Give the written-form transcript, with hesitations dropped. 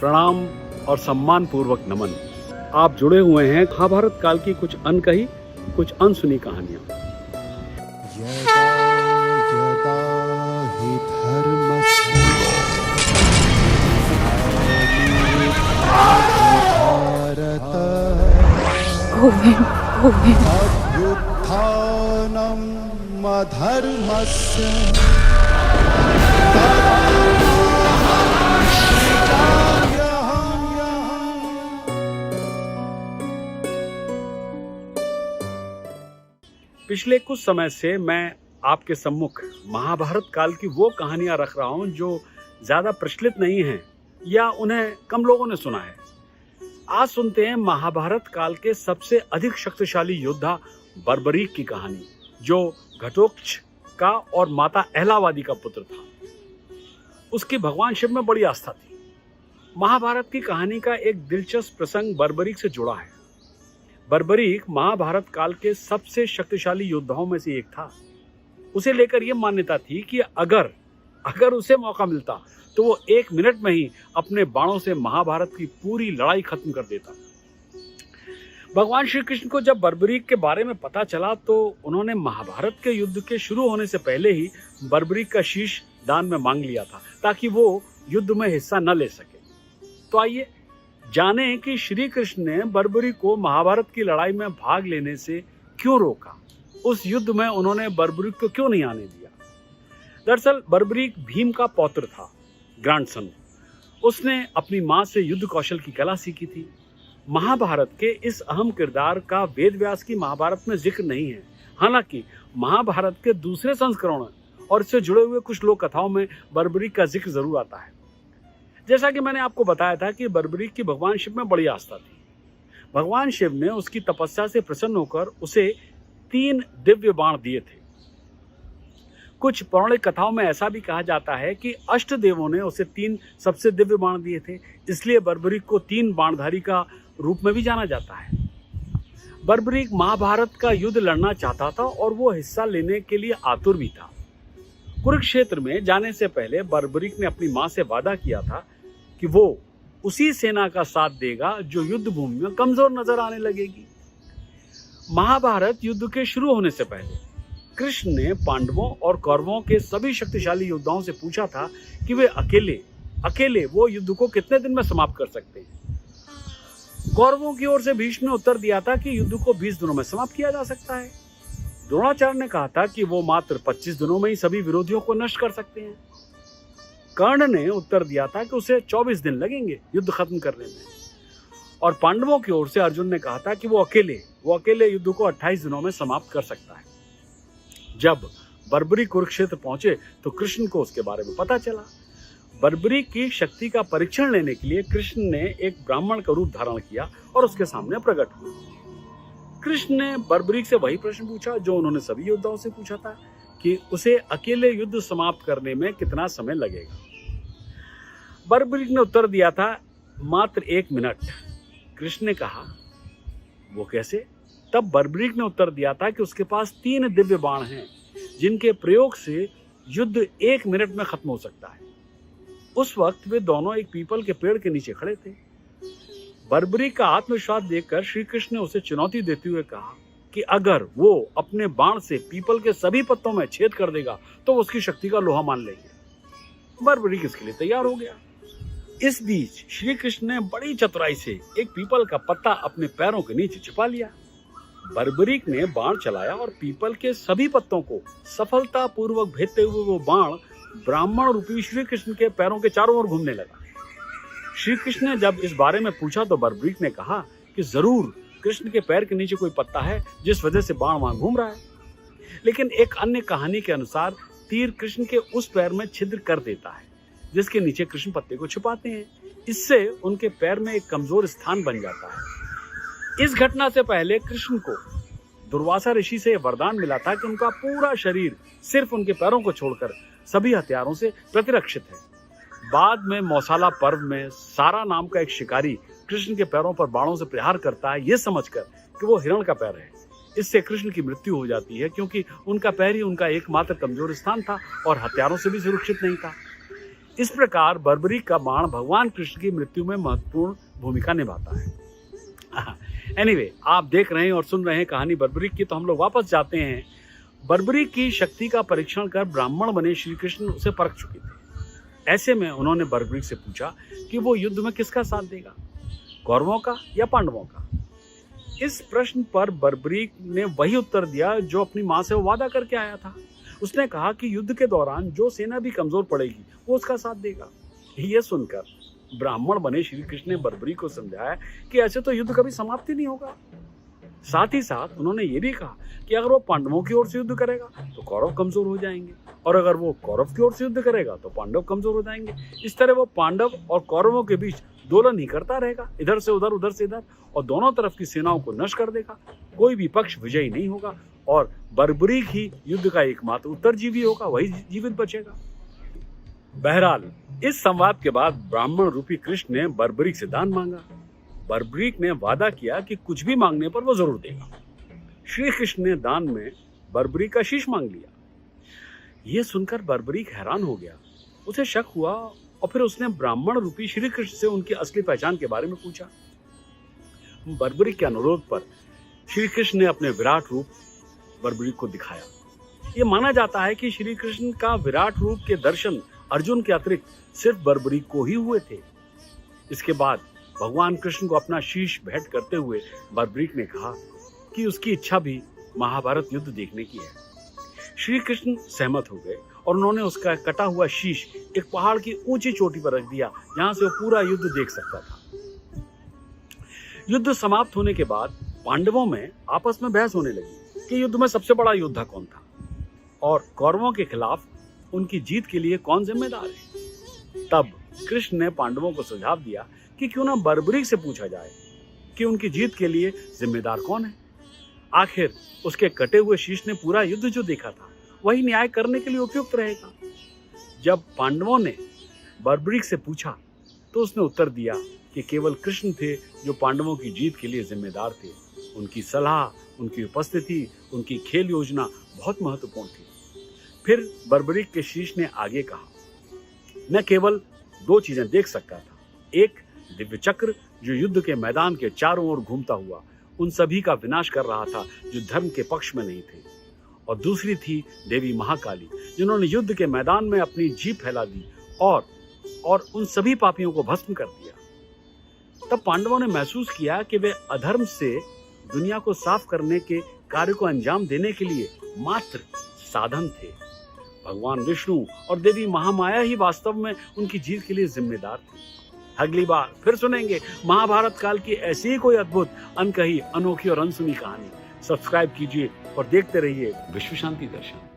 प्रणाम और सम्मान पूर्वक नमन। आप जुड़े हुए हैं महाभारत काल की कुछ अनकही, कुछ अनसुनी कहानियां। यदा यदा हि धर्मस्य अभ्युत्थानम् अधर्मस्य पिछले कुछ समय से मैं आपके सम्मुख महाभारत काल की वो कहानियां रख रहा हूं जो ज्यादा प्रचलित नहीं हैं या उन्हें कम लोगों ने सुना है। आज सुनते हैं महाभारत काल के सबसे अधिक शक्तिशाली योद्धा बर्बरीक की कहानी, जो घटोत्कच का और माता अहलावादी का पुत्र था। उसकी भगवान शिव में बड़ी आस्था थी। महाभारत की कहानी का एक दिलचस्प प्रसंग बर्बरीक से जुड़ा है। बर्बरीक महाभारत काल के सबसे शक्तिशाली योद्धाओं में से एक था। उसे लेकर यह मान्यता थी कि अगर उसे मौका मिलता तो वो 1 मिनट में ही अपने बाणों से महाभारत की पूरी लड़ाई खत्म कर देता। भगवान श्री कृष्ण को जब बर्बरीक के बारे में पता चला तो उन्होंने महाभारत के युद्ध के शुरू होने से पहले ही बर्बरीक का शीश दान में मांग लिया था, ताकि वो युद्ध में हिस्सा न ले सके। तो आइए जाने कि श्री कृष्ण ने बर्बरीक को महाभारत की लड़ाई में भाग लेने से क्यों रोका। उस युद्ध में उन्होंने बर्बरीक को क्यों नहीं आने दिया। दरअसल बर्बरीक भीम का पौत्र था, ग्रैंडसन। उसने अपनी मां से युद्ध कौशल की कला सीखी थी। महाभारत के इस अहम किरदार का वेद व्यास की महाभारत में जिक्र नहीं है। हालांकि महाभारत के दूसरे संस्करणों और इससे जुड़े हुए कुछ लोक कथाओं में बर्बरीक का जिक्र जरूर आता है। जैसा कि मैंने आपको बताया था कि बर्बरीक की भगवान शिव में बड़ी आस्था थी। भगवान शिव ने उसकी तपस्या से प्रसन्न होकर उसे 3 दिव्य बाण दिए थे। कुछ पौराणिक कथाओं में ऐसा भी कहा जाता है कि अष्ट देवों ने उसे 3 सबसे दिव्य बाण दिए थे, इसलिए बर्बरीक को 3 बाणधारी का रूप में भी जाना जाता है। बर्बरीक महाभारत का युद्ध लड़ना चाहता था और वो हिस्सा लेने के लिए आतुर भी था। कुरुक्षेत्र में जाने से पहले बर्बरीक ने अपनी मां से वादा किया था कि वो उसी सेना का साथ देगा जो युद्ध भूमि में कमजोर नजर आने लगेगी। महाभारत युद्ध के शुरू होने से पहले कृष्ण ने पांडवों और कौरवों के सभी शक्तिशाली योद्धाओं से पूछा था कि वे अकेले वो युद्ध को कितने दिन में समाप्त कर सकते हैं। कौरवों की ओर से भीष्म ने उत्तर दिया था कि युद्ध को 20 दिनों में समाप्त किया जा सकता है। द्रोणाचार्य ने कहा था कि वो मात्र 25 दिनों में ही सभी विरोधियों को नष्ट कर सकते हैं। कर्ण ने उत्तर दिया था कि उसे 24 दिन लगेंगे युद्ध खत्म करने में। और पांडवों की ओर से अर्जुन ने कहा था कि वो अकेले युद्ध को 28 दिनों में समाप्त कर सकता है। जब बर्बरीक कुरुक्षेत्र पहुंचे तो कृष्ण को उसके बारे में पता चला। बर्बरीक की शक्ति का परीक्षण लेने के लिए कृष्ण ने एक ब्राह्मण का रूप धारण किया और उसके सामने प्रकट हुए। कृष्ण ने बर्बरीक से वही प्रश्न पूछा जो उन्होंने सभी योद्धाओं से पूछा था कि उसे अकेले युद्ध समाप्त करने में कितना समय लगेगा। बर्बरीक ने उत्तर दिया था, मात्र 1 मिनट। कृष्ण ने कहा, वो कैसे? तब बर्बरीक ने उत्तर दिया था कि उसके पास 3 दिव्य बाण हैं जिनके प्रयोग से युद्ध 1 मिनट में खत्म हो सकता है। उस वक्त वे दोनों एक पीपल के पेड़ के नीचे खड़े थे। बर्बरीक का आत्मविश्वास देखकर श्री कृष्ण ने उसे चुनौती देते हुए कहा कि अगर वो अपने बाण से पीपल के सभी पत्तों में छेद कर देगा तो उसकी शक्ति का लोहा मान लेंगे। बर्बरीक इसके लिए तैयार हो गया। इस बीच श्री कृष्ण ने बड़ी चतुराई से एक पीपल का पत्ता अपने पैरों के नीचे छिपा लिया। बर्बरीक ने बाण चलाया और पीपल के सभी पत्तों को सफलतापूर्वक भेदते हुए वो बाण ब्राह्मण रूपी श्री कृष्ण के पैरों के चारों ओर घूमने लगा। श्री कृष्ण ने जब इस बारे में पूछा तो बर्बरीक ने कहा कि जरूर कृष्ण के पैर के नीचे कोई पत्ता है जिस वजह से बाण वहां घूम रहा है। लेकिन एक अन्य कहानी के अनुसार तीर कृष्ण के उस पैर में छिद्र कर देता है जिसके नीचे कृष्ण पत्ते को छुपाते हैं। इससे उनके पैर में एक कमजोर स्थान बन जाता है। इस घटना से पहले कृष्ण को दुर्वासा ऋषि से वरदान मिला था कि उनका पूरा शरीर सिर्फ उनके पैरों को छोड़कर सभी हथियारों से प्रतिरक्षित है। बाद में मौसाला पर्व में सारा नाम का एक शिकारी कृष्ण के पैरों पर बाणों से प्रहार करता है, ये समझकर कि वो हिरण का पैर है। इससे कृष्ण की मृत्यु हो जाती है क्योंकि उनका पैर ही उनका एकमात्र कमजोर स्थान था और हथियारों से भी सुरक्षित नहीं था। इस प्रकार बर्बरीक का बाण भगवान कृष्ण की मृत्यु में महत्वपूर्ण भूमिका निभाता है। एनीवे, आप देख रहे हैं और सुन रहे हैं कहानी बर्बरीक की, तो हम लोग वापस जाते हैं। बर्बरीक की शक्ति का परीक्षण कर ब्राह्मण बने श्री कृष्ण उसे परख चुके थे। ऐसे में उन्होंने बर्बरीक से पूछा कि वो युद्ध में किसका साथ देगा, कौरवों का या पांडवों का। इस प्रश्न पर बर्बरीक ने वही उत्तर दिया जो अपनी मां से वो वादा करके आया था। उसने कहा कि युद्ध के दौरान जो सेना भी कमजोर पड़ेगी वो उसका साथ देगा। यह सुनकर ब्राह्मण बने श्री कृष्ण ने बर्बरीक को समझाया कि ऐसे तो युद्ध कभी समाप्ति नहीं होगा। साथ ही साथ उन्होंने ये भी कहा कि अगर वो पांडवों की ओर से युद्ध करेगा तो कौरव कमजोर हो जाएंगे, और अगर वो कौरव की ओर से युद्ध करेगा तो पांडव कमजोर हो जाएंगे। इस तरह वो पांडव और कौरवों के बीच दोलन ही करता रहेगा, इधर से उधर उधर से इधर, और दोनों तरफ की सेनाओं को नष्ट कर देगा। कोई भी पक्ष विजयी नहीं होगा और बर्बरीक ही युद्ध का एकमात्र उत्तरजीवी होगा, वही जीवित बचेगा। बहरहाल, इस संवाद के बाद ब्राह्मण रूपी कृष्ण ने बर्बरीक से दान मांगा। बर्बरीक ने वादा किया कि कुछ भी मांगने पर वो जरूर देगा। श्री कृष्ण ने दान में बर्बरीक का शीश मांग लिया। यह सुनकर बर्बरीक हैरान हो गया। उसे शक हुआ और फिर उसने ब्राह्मण रूपी श्री कृष्ण से उनकी असली पहचान के बारे में पूछा। बर्बरीक के अनुरोध पर श्री कृष्ण ने अपने विराट रूप बर्बरीक को दिखाया। यह माना जाता है कि श्री कृष्ण का विराट रूप के दर्शन अर्जुन के अतिरिक्त सिर्फ बर्बरीक को ही हुए थे। इसके बाद भगवान कृष्ण को अपना शीश भेंट करते हुए बर्बरीक ने कहा कि उसकी इच्छा भी महाभारत युद्ध देखने की है। श्री कृष्ण सहमत हो गए और उन्होंने उसका कटा हुआ शीश एक पहाड़ की ऊंची चोटी पर रख दिया, जहां से वो पूरा युद्ध देख सकता था। युद्ध समाप्त होने के बाद पांडवों में आपस में बहस होने लगी कि युद्ध में सबसे बड़ा योद्धा कौन था और कौरवों के खिलाफ उनकी जीत के लिए कौन जिम्मेदार है। तब कृष्ण ने पांडवों को सुझाव दिया कि क्यों ना बर्बरीक से पूछा जाए कि उनकी जीत के लिए जिम्मेदार कौन है। आखिर उसके कटे हुए शीश ने पूरा युद्ध जो देखा था वही न्याय करने के लिए उपयुक्त रहेगा। जब पांडवों ने बर्बरीक से पूछा तो उसने उत्तर दिया कि केवल कृष्ण थे जो पांडवों की जीत के लिए जिम्मेदार थे। उनकी सलाह, उनकी उपस्थिति, उनकी खेल योजना बहुत महत्वपूर्ण थी। फिर बर्बरीक के शीश ने आगे कहा, मैं केवल दो चीजें देख सकता था। एक, दिव्य चक्र जो युद्ध के मैदान के चारों ओर घूमता हुआ उन सभी का विनाश कर रहा था जो धर्म के पक्ष में नहीं थे, और दूसरी थी देवी महाकाली जिन्होंने युद्ध के मैदान में अपनी जीभ फैला दी और उन सभी पापियों को भस्म कर दिया। तब पांडवों ने महसूस किया कि वे अधर्म से दुनिया को साफ करने के कार्य को अंजाम देने के लिए मात्र साधन थे। भगवान विष्णु और देवी महामाया ही वास्तव में उनकी जीत के लिए जिम्मेदार थे। अगली बार फिर सुनेंगे महाभारत काल की ऐसी ही कोई अद्भुत, अनकही, अनोखी और अनसुनी कहानी। सब्सक्राइब कीजिए और देखते रहिए विश्व शांति दर्शन।